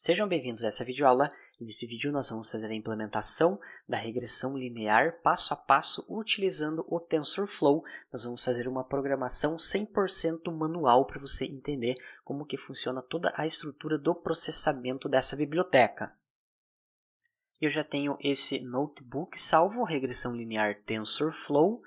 Sejam bem-vindos a essa videoaula. Nesse vídeo nós vamos fazer a implementação da regressão linear passo a passo utilizando o TensorFlow. Nós vamos fazer uma programação 100% manual para você entender como que funciona toda a estrutura do processamento dessa biblioteca. Eu já tenho esse notebook salvo, regressão linear TensorFlow.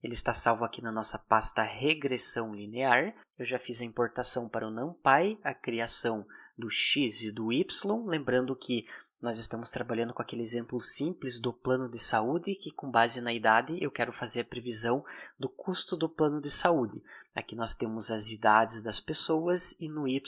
Ele está salvo aqui na nossa pasta regressão linear. Eu já fiz a importação para o NumPy, a criação do x e do y, lembrando que nós estamos trabalhando com aquele exemplo simples do plano de saúde, que com base na idade eu quero fazer a previsão do custo do plano de saúde. Aqui nós temos as idades das pessoas e no y,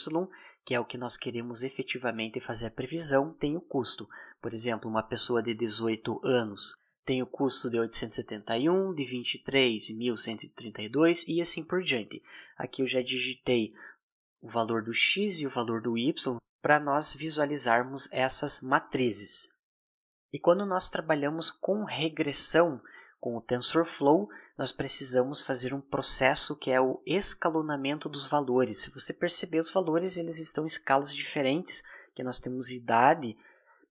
que é o que nós queremos efetivamente fazer a previsão, tem o custo. Por exemplo, uma pessoa de 18 anos tem o custo de 871, de 23.132 e assim por diante. Aqui eu já digitei o valor do x e o valor do y para nós visualizarmos essas matrizes. E quando nós trabalhamos com regressão, com o TensorFlow, nós precisamos fazer um processo que é o escalonamento dos valores. Se você perceber, os valores eles estão em escalas diferentes, que nós temos idade,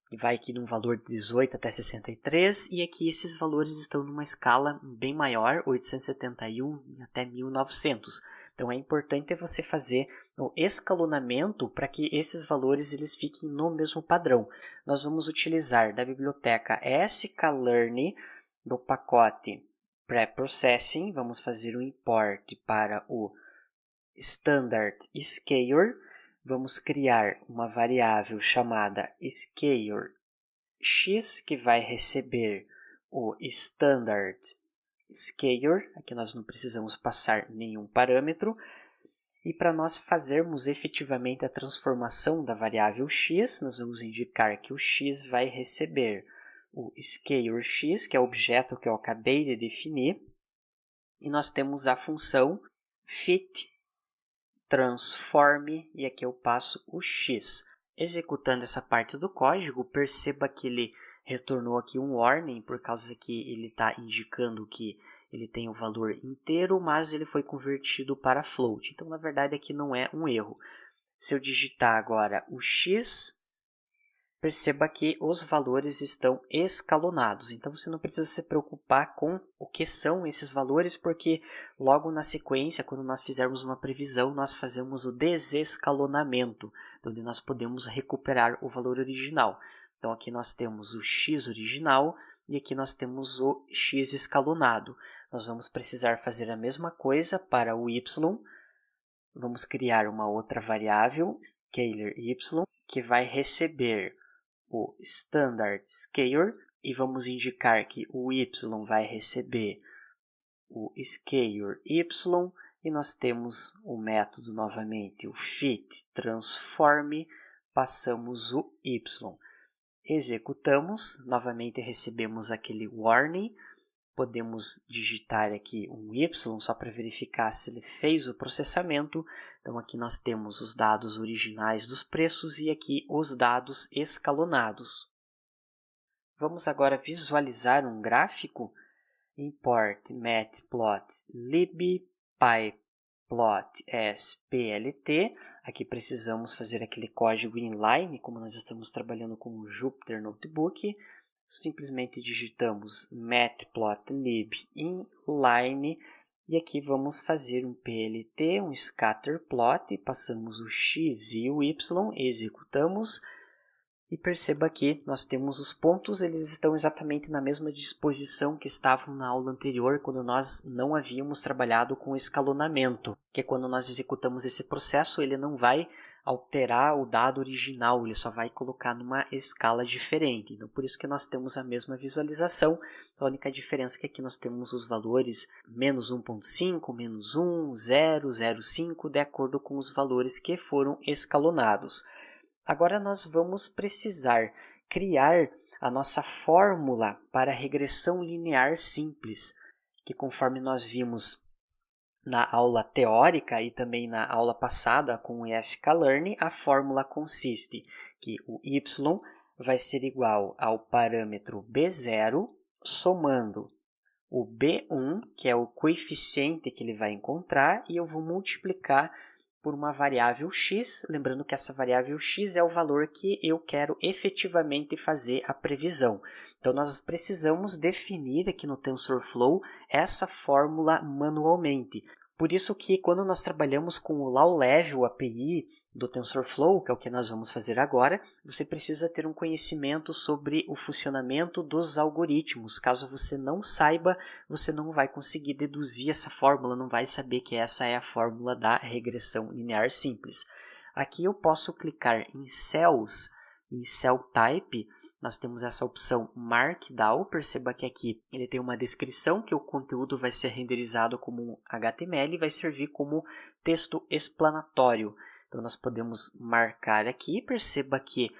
que vai aqui de um valor de 18 até 63, e aqui esses valores estão numa escala bem maior, 871 até 1900. Então é importante você fazer o escalonamento para que esses valores eles fiquem no mesmo padrão. Nós vamos utilizar da biblioteca sklearn do pacote Preprocessing, vamos fazer um import para o standard scalar. Vamos criar uma variável chamada scalar x, que vai receber o standard scalar. Aqui nós não precisamos passar nenhum parâmetro. E para nós fazermos efetivamente a transformação da variável x, nós vamos indicar que o x vai receber o scalar x, que é o objeto que eu acabei de definir. E nós temos a função fit transform, e aqui eu passo o x. Executando essa parte do código, perceba que ele retornou aqui um warning, por causa que ele está indicando que ele tem o valor inteiro, mas ele foi convertido para float. Então, na verdade, aqui não é um erro. Se eu digitar agora o x, perceba que os valores estão escalonados. Então, você não precisa se preocupar com o que são esses valores, porque logo na sequência, quando nós fizermos uma previsão, nós fazemos o desescalonamento, onde nós podemos recuperar o valor original. Então, aqui nós temos o x original e aqui nós temos o x escalonado. Nós vamos precisar fazer a mesma coisa para o y. Vamos criar uma outra variável, scalar y, que vai receber o standard scalar, e vamos indicar que o y vai receber o scalar y, e nós temos o método novamente, o fit transform, passamos o y. Executamos, novamente recebemos aquele warning. Podemos digitar aqui um y só para verificar se ele fez o processamento. Então aqui nós temos os dados originais dos preços e aqui os dados escalonados. Vamos agora visualizar um gráfico. Import matplotlib pyplot as plt. Aqui precisamos fazer aquele código inline, como nós estamos trabalhando com o Jupyter Notebook. Simplesmente digitamos matplotlib inline e aqui vamos fazer um plt, um scatterplot, passamos o x e o y, executamos e perceba que nós temos os pontos, eles estão exatamente na mesma disposição que estavam na aula anterior, quando nós não havíamos trabalhado com escalonamento, que é quando nós executamos esse processo, ele não vai alterar o dado original, ele só vai colocar numa escala diferente. Então, por isso que nós temos a mesma visualização, a única diferença é que aqui nós temos os valores menos 1.5, menos 1, 0, 0,5, de acordo com os valores que foram escalonados. Agora nós vamos precisar criar a nossa fórmula para regressão linear simples, que conforme nós vimos na aula teórica e também na aula passada com o sklearn, a fórmula consiste que o y vai ser igual ao parâmetro b0 somando o b1, que é o coeficiente que ele vai encontrar, e eu vou multiplicar por uma variável x, lembrando que essa variável x é o valor que eu quero efetivamente fazer a previsão. Então, nós precisamos definir aqui no TensorFlow essa fórmula manualmente. Por isso que quando nós trabalhamos com o Low Level API do TensorFlow, que é o que nós vamos fazer agora, você precisa ter um conhecimento sobre o funcionamento dos algoritmos. Caso você não saiba, você não vai conseguir deduzir essa fórmula, não vai saber que essa é a fórmula da regressão linear simples. Aqui eu posso clicar em Cells, em Cell Type, nós temos essa opção Markdown. Perceba que aqui ele tem uma descrição que o conteúdo vai ser renderizado como HTML e vai servir como texto explanatório. Então, nós podemos marcar aqui. Perceba que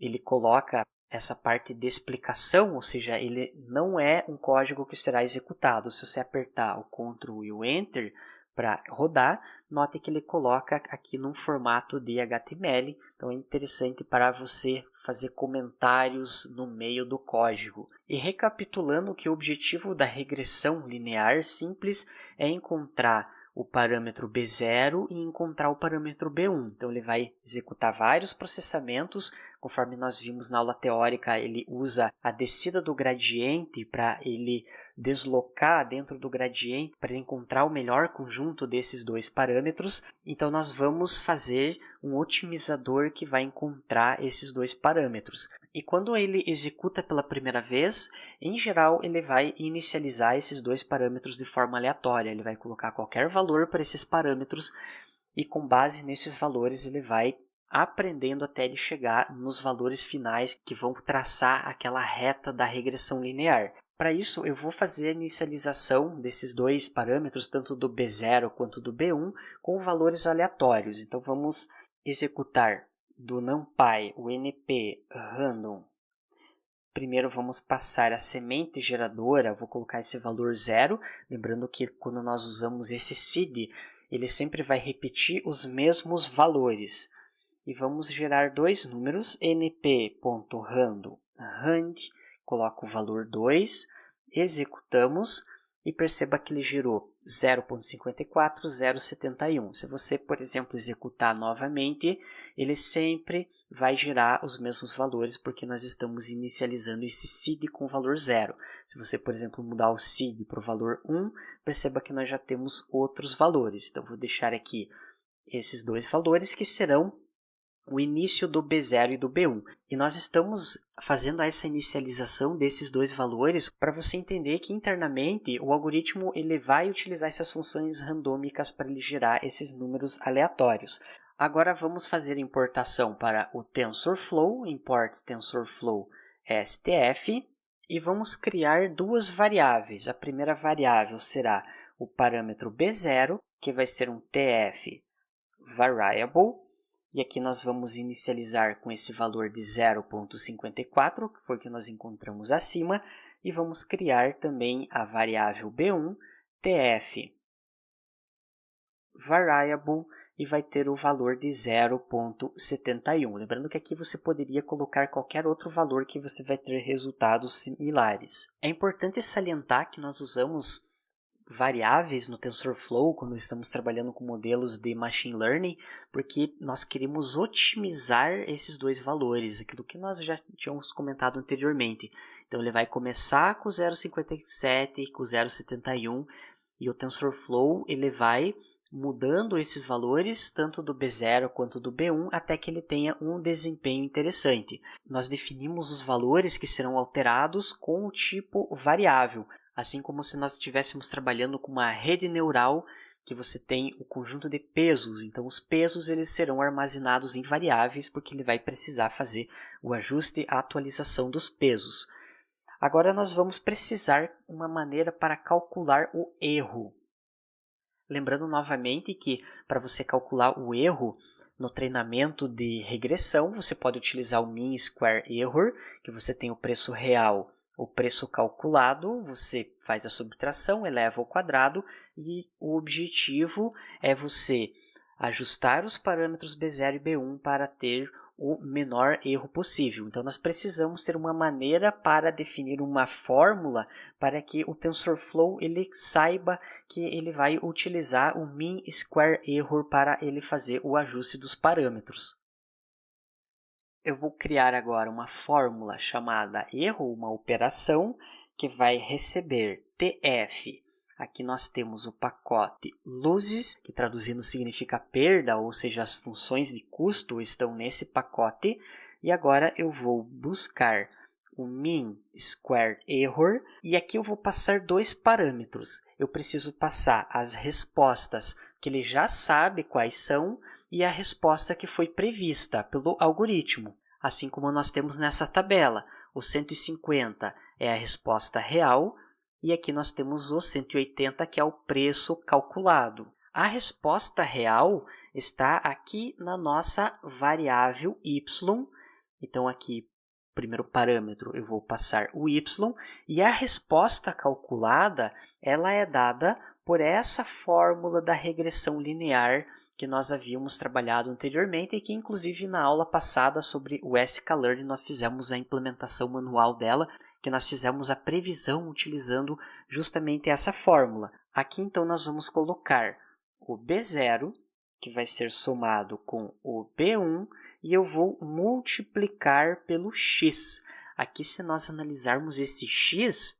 ele coloca essa parte de explicação, ou seja, ele não é um código que será executado. Se você apertar o Ctrl e o Enter para rodar, note que ele coloca aqui num formato de HTML. Então, é interessante para você fazer comentários no meio do código. E recapitulando que o objetivo da regressão linear simples é encontrar o parâmetro B0 e encontrar o parâmetro B1. Então, ele vai executar vários processamentos. Conforme nós vimos na aula teórica, ele usa a descida do gradiente para ele deslocar dentro do gradiente para encontrar o melhor conjunto desses dois parâmetros. Então, nós vamos fazer um otimizador que vai encontrar esses dois parâmetros. E quando ele executa pela primeira vez, em geral, ele vai inicializar esses dois parâmetros de forma aleatória. Ele vai colocar qualquer valor para esses parâmetros e, com base nesses valores, ele vai aprendendo até ele chegar nos valores finais que vão traçar aquela reta da regressão linear. Para isso, eu vou fazer a inicialização desses dois parâmetros, tanto do B0 quanto do B1, com valores aleatórios. Então, vamos executar do NumPy o NP random. Primeiro, vamos passar a semente geradora, vou colocar esse valor 0. Lembrando que quando nós usamos esse seed, ele sempre vai repetir os mesmos valores. E vamos gerar dois números, np.random, coloco o valor 2, executamos e perceba que ele gerou 0.54, 0.71. Se você, por exemplo, executar novamente, ele sempre vai gerar os mesmos valores porque nós estamos inicializando esse seed com o valor 0. Se você, por exemplo, mudar o seed para o valor 1, perceba que nós já temos outros valores. Então, vou deixar aqui esses dois valores que serão o início do B0 e do B1. E nós estamos fazendo essa inicialização desses dois valores para você entender que internamente o algoritmo ele vai utilizar essas funções randômicas para ele gerar esses números aleatórios. Agora vamos fazer a importação para o TensorFlow, import TensorFlow STF, e vamos criar duas variáveis. A primeira variável será o parâmetro B0, que vai ser um TF variable. E aqui nós vamos inicializar com esse valor de 0.54, que foi o que nós encontramos acima, e vamos criar também a variável B1, tf variable, e vai ter o valor de 0.71. Lembrando que aqui você poderia colocar qualquer outro valor que você vai ter resultados similares. É importante salientar que nós usamos variáveis no TensorFlow quando estamos trabalhando com modelos de Machine Learning, porque nós queremos otimizar esses dois valores, aquilo que nós já tínhamos comentado anteriormente. Então, ele vai começar com 0.57, com 0.71, e o TensorFlow ele vai mudando esses valores, tanto do B0 quanto do B1, até que ele tenha um desempenho interessante. Nós definimos os valores que serão alterados com o tipo variável, assim como se nós estivéssemos trabalhando com uma rede neural que você tem o conjunto de pesos. Então, os pesos eles serão armazenados em variáveis porque ele vai precisar fazer o ajuste, a atualização dos pesos. Agora, nós vamos precisar uma maneira para calcular o erro. Lembrando novamente que para você calcular o erro no treinamento de regressão, você pode utilizar o Mean Square Error, que você tem o preço real, o preço calculado, você faz a subtração, eleva ao quadrado, e o objetivo é você ajustar os parâmetros B0 e B1 para ter o menor erro possível. Então, nós precisamos ter uma maneira para definir uma fórmula para que o TensorFlow ele saiba que ele vai utilizar o mean square error para ele fazer o ajuste dos parâmetros. Eu vou criar agora uma fórmula chamada erro, uma operação, que vai receber TF. Aqui nós temos o pacote losses, que traduzindo significa perda, ou seja, as funções de custo estão nesse pacote. E agora eu vou buscar o mean square error e aqui eu vou passar dois parâmetros. Eu preciso passar as respostas que ele já sabe quais são e a resposta que foi prevista pelo algoritmo, assim como nós temos nessa tabela. O 150 é a resposta real e aqui nós temos o 180, que é o preço calculado. A resposta real está aqui na nossa variável y. Então, aqui, primeiro parâmetro, eu vou passar o y. E a resposta calculada ela é dada por essa fórmula da regressão linear que nós havíamos trabalhado anteriormente e que, inclusive, na aula passada sobre o sklearn, nós fizemos a implementação manual dela, que nós fizemos a previsão utilizando justamente essa fórmula. Aqui, então, nós vamos colocar o B0, que vai ser somado com o B1, e eu vou multiplicar pelo x. Aqui, se nós analisarmos esse x,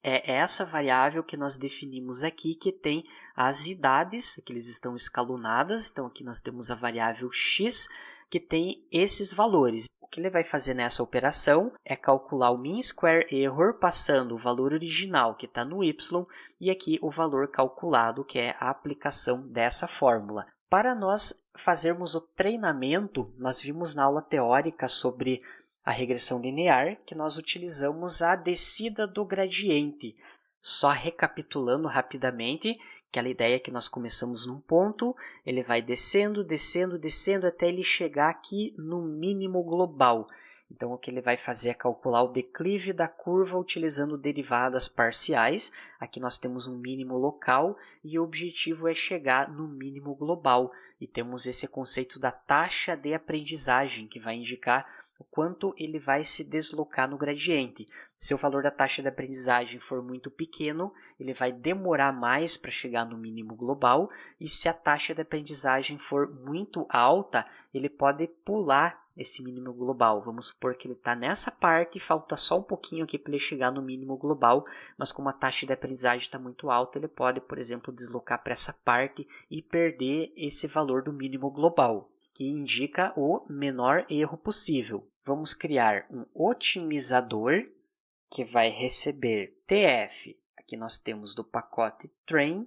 é essa variável que nós definimos aqui, que tem as idades, que eles estão escalonadas. Então, aqui nós temos a variável x, que tem esses valores. O que ele vai fazer nessa operação é calcular o mean square error, passando o valor original, que está no y, e aqui o valor calculado, que é a aplicação dessa fórmula. Para nós fazermos o treinamento, nós vimos na aula teórica sobre a regressão linear, que nós utilizamos a descida do gradiente. Só recapitulando rapidamente, aquela ideia que nós começamos num ponto, ele vai descendo, descendo, descendo, até ele chegar aqui no mínimo global. Então, o que ele vai fazer é calcular o declive da curva utilizando derivadas parciais. Aqui nós temos um mínimo local e o objetivo é chegar no mínimo global. E temos esse conceito da taxa de aprendizagem, que vai indicar o quanto ele vai se deslocar no gradiente. Se o valor da taxa de aprendizagem for muito pequeno, ele vai demorar mais para chegar no mínimo global, e se a taxa de aprendizagem for muito alta, ele pode pular esse mínimo global. Vamos supor que ele está nessa parte, falta só um pouquinho aqui para ele chegar no mínimo global, mas como a taxa de aprendizagem está muito alta, ele pode, por exemplo, deslocar para essa parte e perder esse valor do mínimo global, que indica o menor erro possível. Vamos criar um otimizador que vai receber TF. Aqui nós temos do pacote train.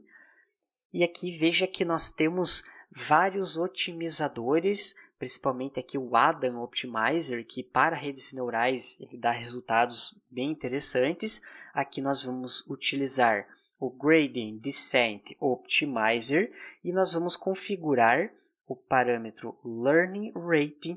E aqui veja que nós temos vários otimizadores, principalmente aqui o Adam Optimizer, que para redes neurais ele dá resultados bem interessantes. Aqui nós vamos utilizar o Gradient Descent Optimizer e nós vamos configurar o parâmetro Learning Rate.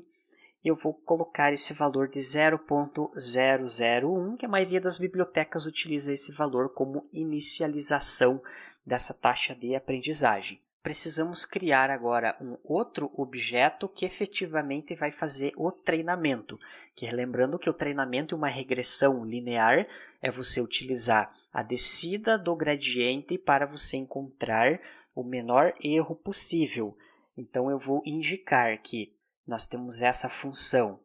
Eu vou colocar esse valor de 0.001, que a maioria das bibliotecas utiliza esse valor como inicialização dessa taxa de aprendizagem. Precisamos criar agora um outro objeto que efetivamente vai fazer o treinamento. Que, lembrando que o treinamento e uma regressão linear é você utilizar a descida do gradiente para você encontrar o menor erro possível. Então, eu vou indicar que nós temos essa função,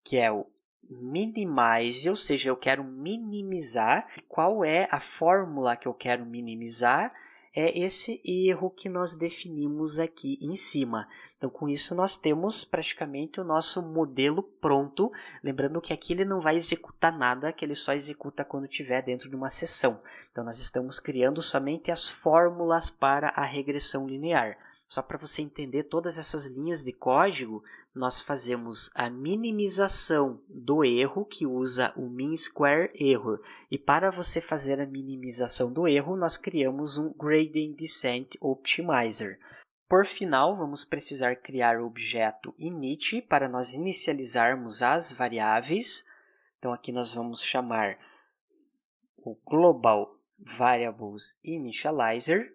que é o minimize, ou seja, eu quero minimizar. Qual é a fórmula que eu quero minimizar? É esse erro que nós definimos aqui em cima. Então, com isso, nós temos praticamente o nosso modelo pronto. Lembrando que aqui ele não vai executar nada, que ele só executa quando estiver dentro de uma sessão. Então, nós estamos criando somente as fórmulas para a regressão linear. Só para você entender todas essas linhas de código, nós fazemos a minimização do erro, que usa o mean square error. E para você fazer a minimização do erro, nós criamos um Gradient Descent Optimizer. Por final, vamos precisar criar o objeto init para nós inicializarmos as variáveis. Então, aqui nós vamos chamar o Global Variables Initializer.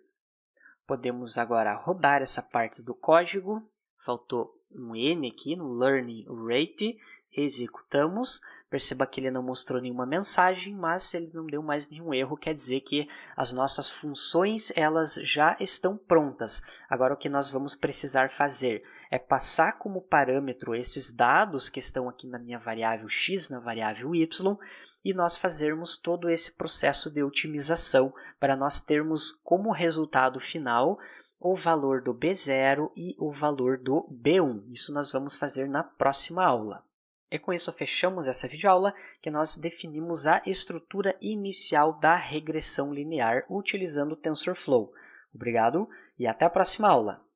Podemos agora rodar essa parte do código. Faltou um N aqui no Learning Rate, executamos. Perceba que ele não mostrou nenhuma mensagem, mas ele não deu mais nenhum erro, quer dizer que as nossas funções elas já estão prontas. Agora o que nós vamos precisar fazer é passar como parâmetro esses dados que estão aqui na minha variável x, na variável y, e nós fazermos todo esse processo de otimização para nós termos como resultado final o valor do B0 e o valor do B1. Isso nós vamos fazer na próxima aula. E com isso fechamos essa videoaula que nós definimos a estrutura inicial da regressão linear utilizando o TensorFlow. Obrigado e até a próxima aula!